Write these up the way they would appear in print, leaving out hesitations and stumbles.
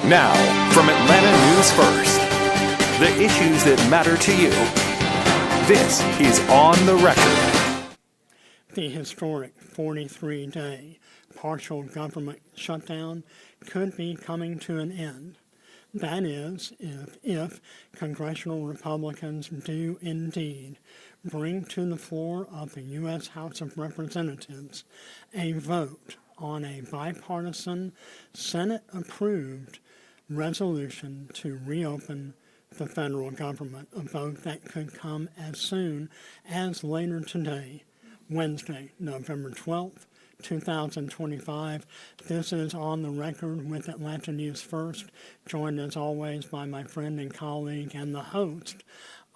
Now, from Atlanta News First, the issues that matter to you. This is On the Record. The historic 43-day partial government shutdown could be coming to an end. That is, if congressional Republicans do indeed bring to the floor of the U.S. House of Representatives a vote on a bipartisan, Senate-approved resolution to reopen the federal government, a vote that could come as soon as later today, Wednesday, November 12th, 2025. This is On the Record with Atlanta News First, joined as always by my friend and colleague and the host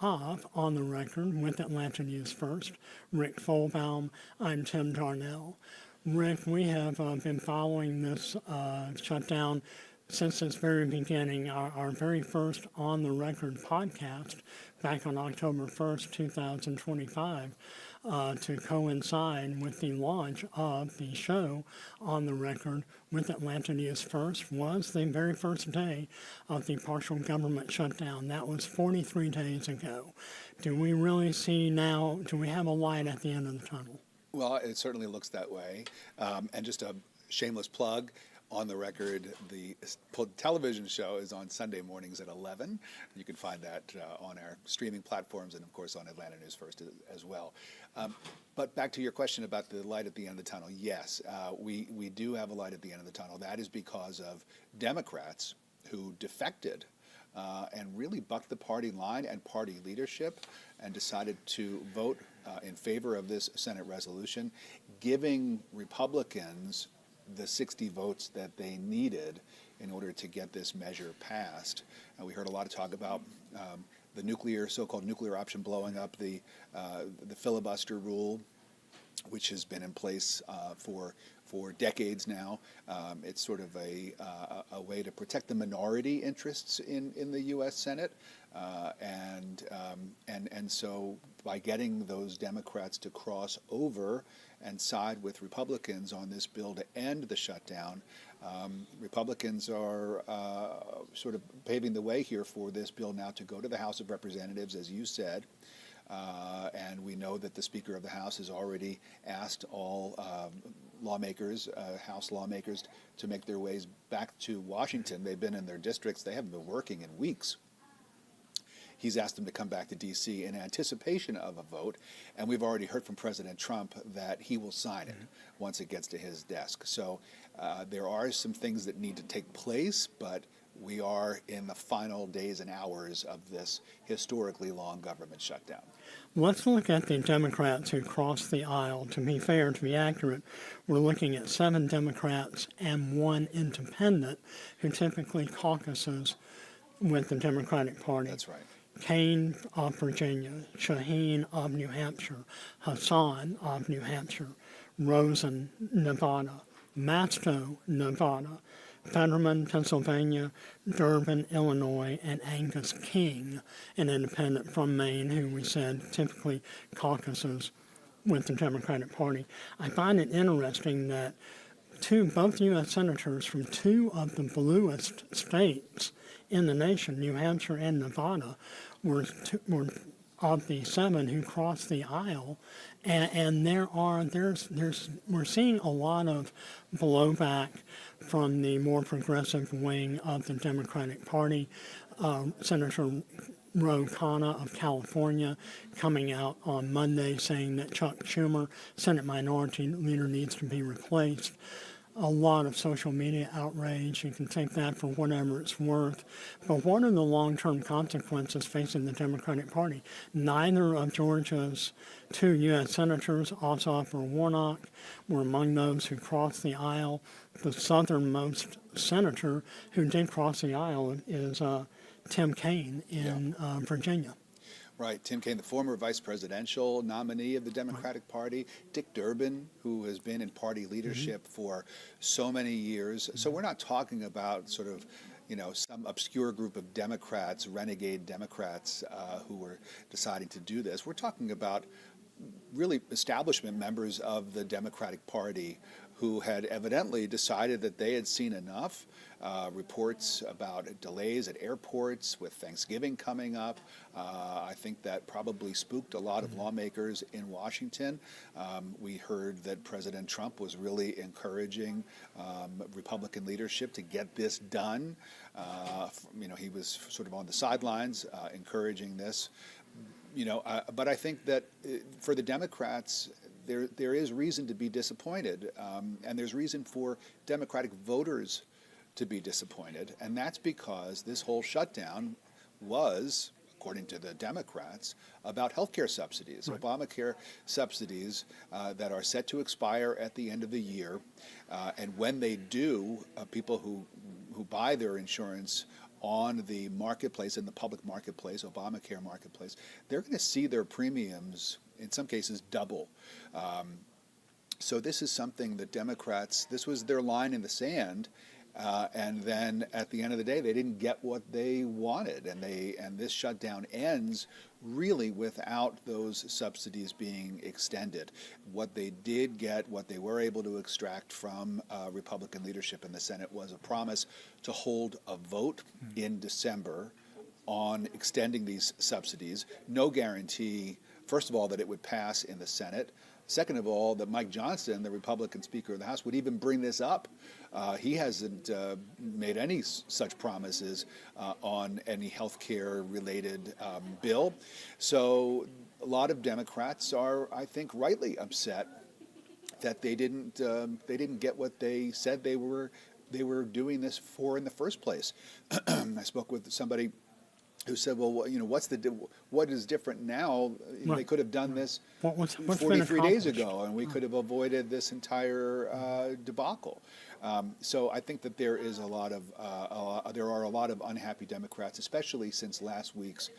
of On the Record with Atlanta News First, Rick Folbaum. I'm Tim Darnell. Rick, we have been following this shutdown since its very beginning. Our very first On the Record podcast back on October 1st, 2025, to coincide with the launch of the show On the Record with Atlanta News First, was the very first day of the partial government shutdown. That was 43 days ago. Do we really see now, do we have a light at the end of the tunnel? Well, it certainly looks that way. And just a shameless plug, On the Record, the television show is on Sunday mornings at 11. You can find that on our streaming platforms and, of course, on Atlanta News First as well. But back to your question about the light at the end of the tunnel. Yes, we do have a light at the end of the tunnel. That is because of Democrats who defected and really bucked the party line and party leadership and decided to vote in favor of this Senate resolution, giving Republicans the 60 votes that they needed in order to get this measure passed. We heard a lot of talk about the so-called nuclear option blowing up the filibuster rule, which has been in place for decades now. It's sort of a way to protect the minority interests in the U.S. Senate, and so by getting those Democrats to cross over and side with Republicans on this bill to end the shutdown, Republicans are sort of paving the way here for this bill now to go to the House of Representatives, as you said. And we know that the Speaker of the House has already asked all lawmakers, House lawmakers, to make their ways back to Washington. They've been in their districts. They haven't been working in weeks. He's asked them to come back to D.C. in anticipation of a vote, and we've already heard from President Trump that he will sign it once it gets to his desk. So there are some things that need to take place, but we are in the final days and hours of this historically long government shutdown. Let's look at the Democrats who crossed the aisle. To be fair, to be accurate, we're looking at 7 Democrats and 1 independent who typically caucuses with the Democratic Party. That's right. Kane of Virginia, Shaheen of New Hampshire, Hassan of New Hampshire, Rosen, Nevada, Masto, Nevada, Fetterman, Pennsylvania, Durbin, Illinois, and Angus King, an independent from Maine who we said typically caucuses with the Democratic Party. I find it interesting that both U.S. senators from 2 of the bluest states in the nation, New Hampshire and Nevada, were of the 7 who crossed the aisle, and we're seeing a lot of blowback from the more progressive wing of the Democratic Party. Senator Ro Khanna of California coming out on Monday saying that Chuck Schumer, Senate Minority Leader, needs to be replaced. A lot of social media outrage. You can take that for whatever it's worth. But what are the long-term consequences facing the Democratic Party? Neither of Georgia's 2 U.S. senators, Ossoff or Warnock, were among those who crossed the aisle. The southernmost senator who did cross the aisle is Tim Kaine in Virginia. Right. Tim Kaine, the former vice presidential nominee of the Democratic Party. Dick Durbin, who has been in party leadership for so many years. So we're not talking about sort of, some obscure group of Democrats, renegade Democrats, who were deciding to do this. We're talking about really establishment members of the Democratic Party who had evidently decided that they had seen enough. Reports about delays at airports with Thanksgiving coming up. I think that probably spooked a lot of lawmakers in Washington. We heard that President Trump was really encouraging Republican leadership to get this done. He was sort of on the sidelines encouraging this. But I think that for the Democrats, there is reason to be disappointed, and there's reason for Democratic voters to be disappointed, and that's because this whole shutdown was, according to the Democrats, about health care subsidies, right. Obamacare subsidies that are set to expire at the end of the year, and when they do, people who buy their insurance on the marketplace, in the public marketplace, Obamacare marketplace, they're going to see their premiums, in some cases, double. So this is something that Democrats, this was their line in the sand, and then at the end of the day, they didn't get what they wanted, and this shutdown ends really without those subsidies being extended. What they did get, what they were able to extract from Republican leadership in the Senate was a promise to hold a vote in December on extending these subsidies. No guarantee, first of all, that it would pass in the Senate. Second of all, that Mike Johnson, the Republican Speaker of the House, would even bring this up. He hasn't made any such promises on any health care related bill. So a lot of Democrats are, I think, rightly upset that they didn't get what they said they were doing this for in the first place. I spoke with somebody who said, "Well, what is different now? Right. They could have done this What's 43 days ago, and we could have avoided this entire debacle." So I think that there is there are a lot of unhappy Democrats, especially since last week's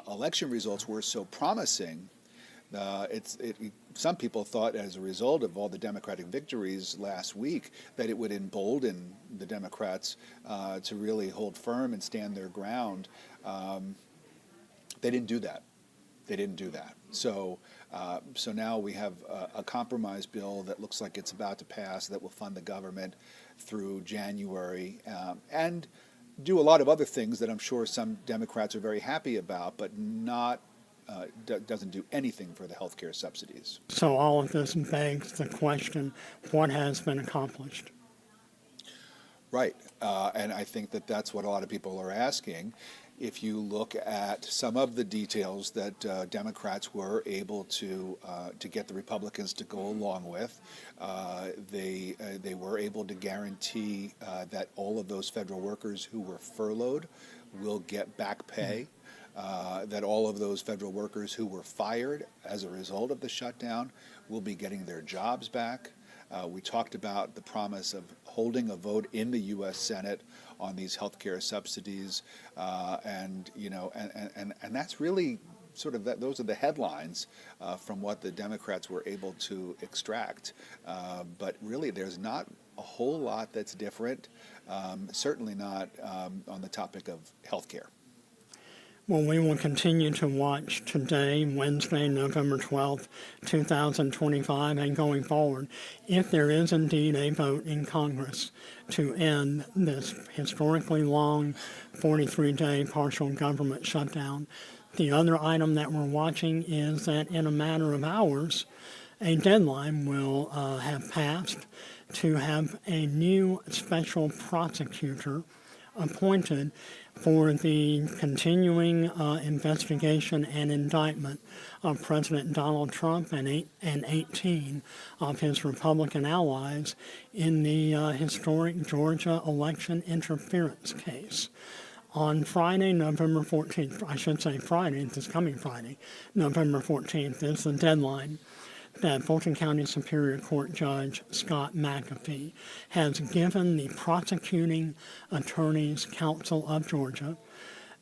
election results were so promising. Some people thought, as a result of all the Democratic victories last week, that it would embolden the Democrats to really hold firm and stand their ground. They didn't do that. So now we have a compromise bill that looks like it's about to pass that will fund the government through January and do a lot of other things that I'm sure some Democrats are very happy about, but doesn't do anything for the health care subsidies. So all of this begs the question, what has been accomplished? Right, and I think that that's what a lot of people are asking. If you look at some of the details that Democrats were able to get the Republicans to go along with, they were able to guarantee that all of those federal workers who were furloughed will get back pay. That all of those federal workers who were fired as a result of the shutdown will be getting their jobs back. We talked about the promise of holding a vote in the U.S. Senate on these health care subsidies, and that's really sort of those are the headlines from what the Democrats were able to extract. But really, there's not a whole lot that's different. Certainly not on the topic of health care. Well, we will continue to watch today, Wednesday, November 12th, 2025, and going forward, if there is indeed a vote in Congress to end this historically long 43-day partial government shutdown. The other item that we're watching is that in a matter of hours, a deadline will have passed to have a new special prosecutor appointed for the continuing investigation and indictment of President Donald Trump and 18 of his Republican allies in the historic Georgia election interference case. On Friday, November 14th, I should say Friday, this coming Friday, November 14th is the deadline that Fulton County Superior Court Judge Scott McAfee has given the Prosecuting Attorneys Council of Georgia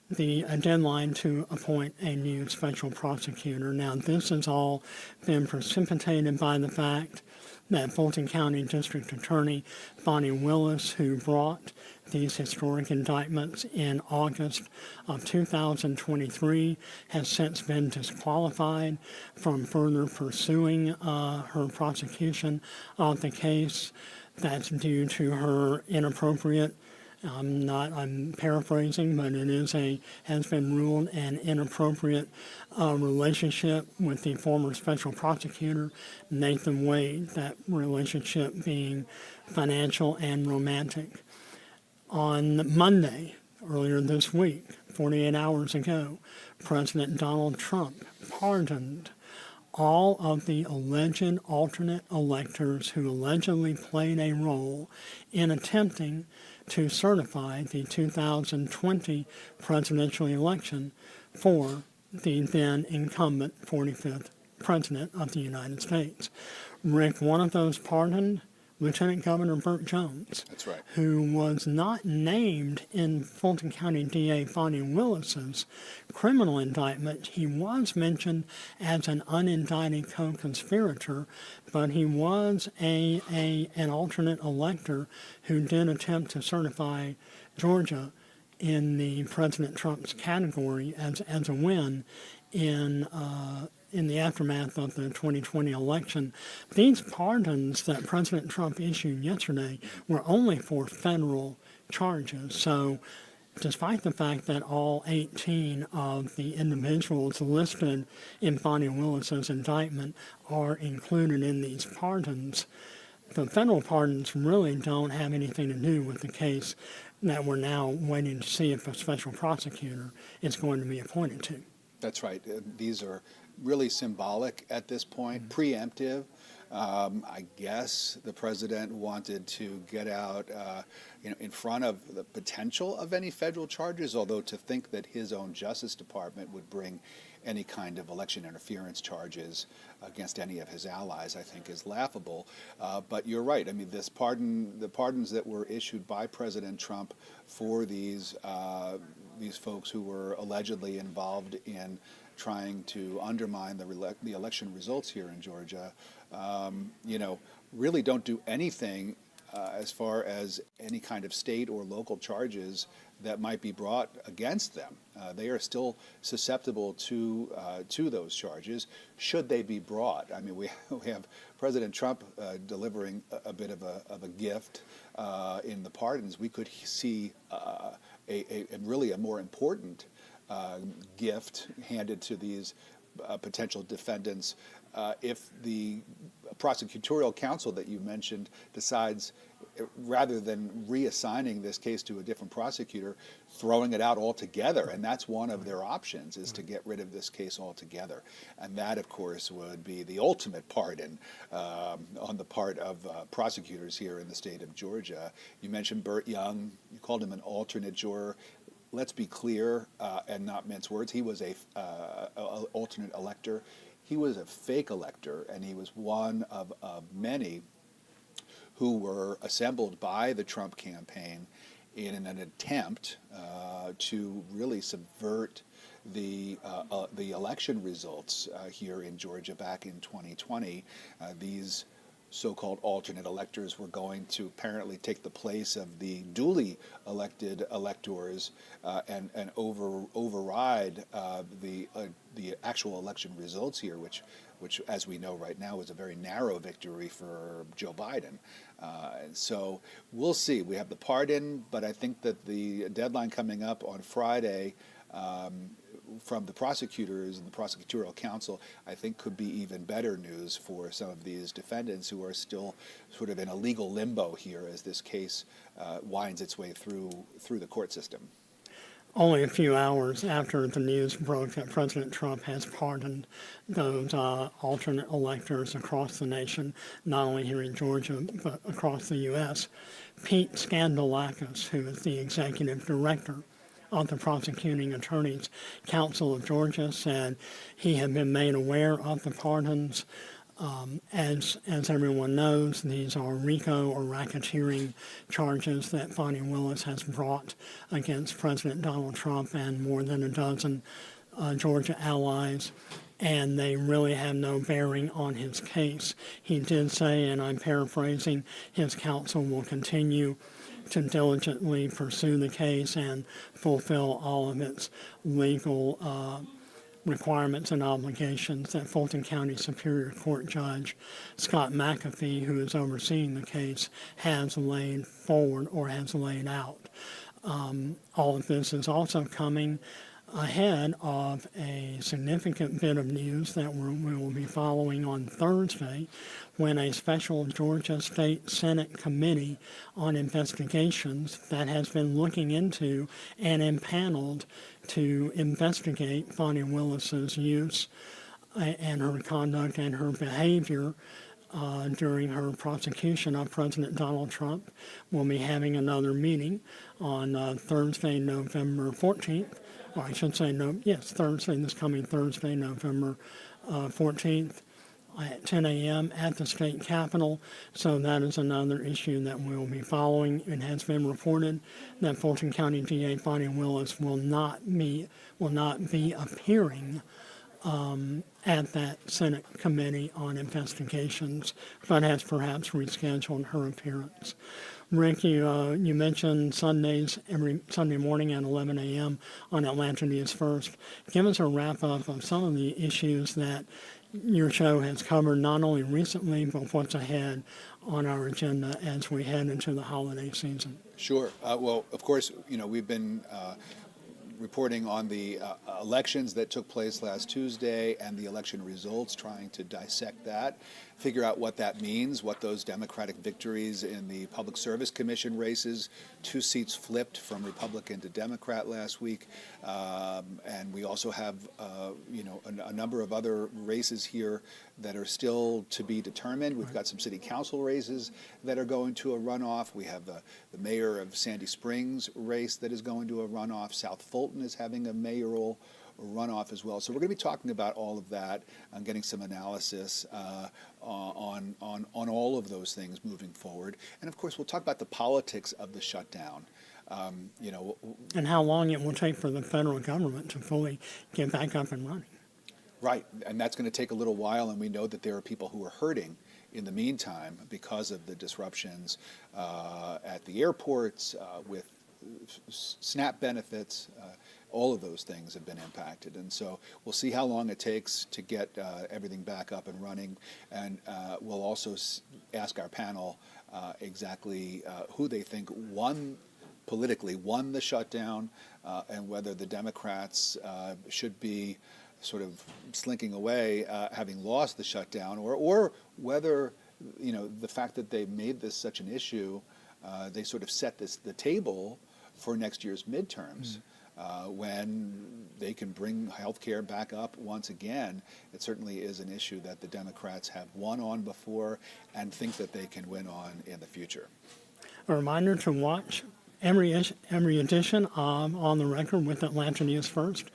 the deadline to appoint a new special prosecutor. Now, this has all been precipitated by the fact that Fulton County District Attorney Bonnie Willis, who brought these historic indictments in August of 2023, has since been disqualified from further pursuing her prosecution of the case. That's due to her inappropriate, I'm paraphrasing, but has been ruled an inappropriate relationship with the former special prosecutor, Nathan Wade, that relationship being financial and romantic. On Monday, earlier this week, 48 hours ago, President Donald Trump pardoned all of the alleged alternate electors who allegedly played a role in attempting to certify the 2020 presidential election for the then incumbent 45th President of the United States. Rick, one of those pardoned, Lieutenant Governor Burt Jones. That's right. Who was not named in Fulton County DA Bonnie Willis's criminal indictment. He was mentioned as an unindicted co-conspirator, but he was an alternate elector who did attempt to certify Georgia in the President Trump's category as a win in the aftermath of the 2020 election. These pardons that President Trump issued yesterday were only for federal charges. So despite the fact that all 18 of the individuals listed in Bonnie Willis's indictment are included in these pardons, the federal pardons really don't have anything to do with the case that we're now waiting to see if a special prosecutor is going to be appointed to. That's right. These are really symbolic at this point, preemptive. I guess the president wanted to get out, in front of the potential of any federal charges, although to think that his own Justice Department would bring any kind of election interference charges against any of his allies, I think, is laughable. But you're right. I mean, the pardons that were issued by President Trump for these folks who were allegedly involved in trying to undermine the election results here in Georgia, really don't do anything as far as any kind of state or local charges that might be brought against them. They are still susceptible to those charges, should they be brought. I mean, we have President Trump delivering a bit of a gift in the pardons. We could see really a more important gift handed to these potential defendants if the prosecutorial counsel that you mentioned decides, rather than reassigning this case to a different prosecutor, throwing it out altogether. And that's one of their options, is to get rid of this case altogether. And that, of course, would be the ultimate pardon on the part of prosecutors here in the state of Georgia. You mentioned Burt Young. You called him an alternate juror. Let's be clear and not mince words. He was a alternate elector. He was a fake elector, and he was one of many who were assembled by the Trump campaign in an attempt to really subvert the election results here in Georgia back in 2020. These so-called alternate electors were going to apparently take the place of the duly elected electors and override the actual election results here, which, as we know right now, is a very narrow victory for Joe Biden. And so we'll see. We have the pardon, but I think that the deadline coming up on Friday from the prosecutors and the prosecutorial counsel, I think, could be even better news for some of these defendants who are still sort of in a legal limbo here as this case winds its way through the court system. Only a few hours after the news broke that President Trump has pardoned those alternate electors across the nation, not only here in Georgia, but across the U.S., Pete Scandalakis, who is the executive director of the Prosecuting Attorney's Council of Georgia, said he had been made aware of the pardons. As everyone knows, these are RICO or racketeering charges that Bonnie Willis has brought against President Donald Trump and more than a dozen Georgia allies. and they really have no bearing on his case. He did say, and I'm paraphrasing, his counsel will continue to diligently pursue the case and fulfill all of its legal requirements and obligations that Fulton County Superior Court Judge Scott McAfee, who is overseeing the case, has laid forward or has laid out. All of this is also coming ahead of a significant bit of news that we will be following on Thursday, when a special Georgia State Senate Committee on Investigations that has been looking into and impaneled to investigate Fonnie Willis's use and her conduct and her behavior during her prosecution of President Donald Trump will be having another meeting on Thursday, November 14th. Or I should say, Thursday, this coming Thursday, November 14th at 10 a.m. at the state capitol. So that is another issue that we will be following. It has been reported that Fulton County DA Fonnie Willis will not be appearing at that Senate Committee on Investigations, but has perhaps rescheduled her appearance. Rick, you mentioned Sundays, every Sunday morning at 11 a.m. on Atlanta News First. Give us a wrap-up of some of the issues that your show has covered, not only recently, but what's ahead on our agenda as we head into the holiday season. Sure. Well, of course, we've been reporting on the elections that took place last Tuesday and the election results, trying to dissect that, figure out what that means, what those Democratic victories in the Public Service Commission races, 2 seats flipped from Republican to Democrat last week. And we also have, a number of other races here that are still to be determined. We've got some city council races that are going to a runoff. We have the mayor of Sandy Springs race that is going to a runoff. South Fulton is having a mayoral runoff as well. So we're going to be talking about all of that and getting some analysis on all of those things moving forward. And of course, we'll talk about the politics of the shutdown. And how long it will take for the federal government to fully get back up and running. Right, and that's going to take a little while, and we know that there are people who are hurting in the meantime because of the disruptions at the airports, with SNAP benefits. All of those things have been impacted, and so we'll see how long it takes to get everything back up and running, and we'll also ask our panel exactly who they think politically won the shutdown, and whether the Democrats should be sort of slinking away, having lost the shutdown, or whether the fact that they made this such an issue, they sort of set the table for next year's midterms. When they can bring health care back up once again. It certainly is an issue that the Democrats have won on before and think that they can win on in the future. A reminder to watch every edition of On the Record with Atlanta News First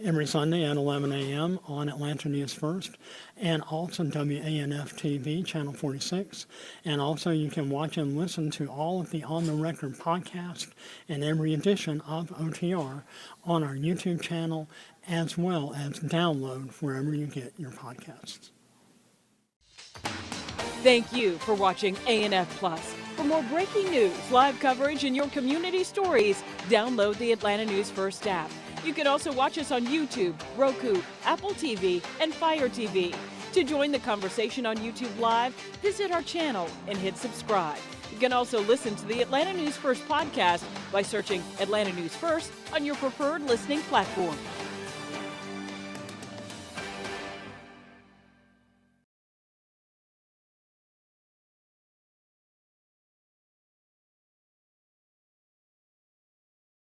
every Sunday at 11 a.m. on Atlanta News First, and also WANF TV, Channel 46. And also you can watch and listen to all of the On the Record podcast and every edition of OTR on our YouTube channel, as well as download wherever you get your podcasts. Thank you for watching ANF Plus. For more breaking news, live coverage, and your community stories, download the Atlanta News First app. You can also watch us on YouTube, Roku, Apple TV, and Fire TV. To join the conversation on YouTube Live, visit our channel and hit subscribe. You can also listen to the Atlanta News First podcast by searching Atlanta News First on your preferred listening platform.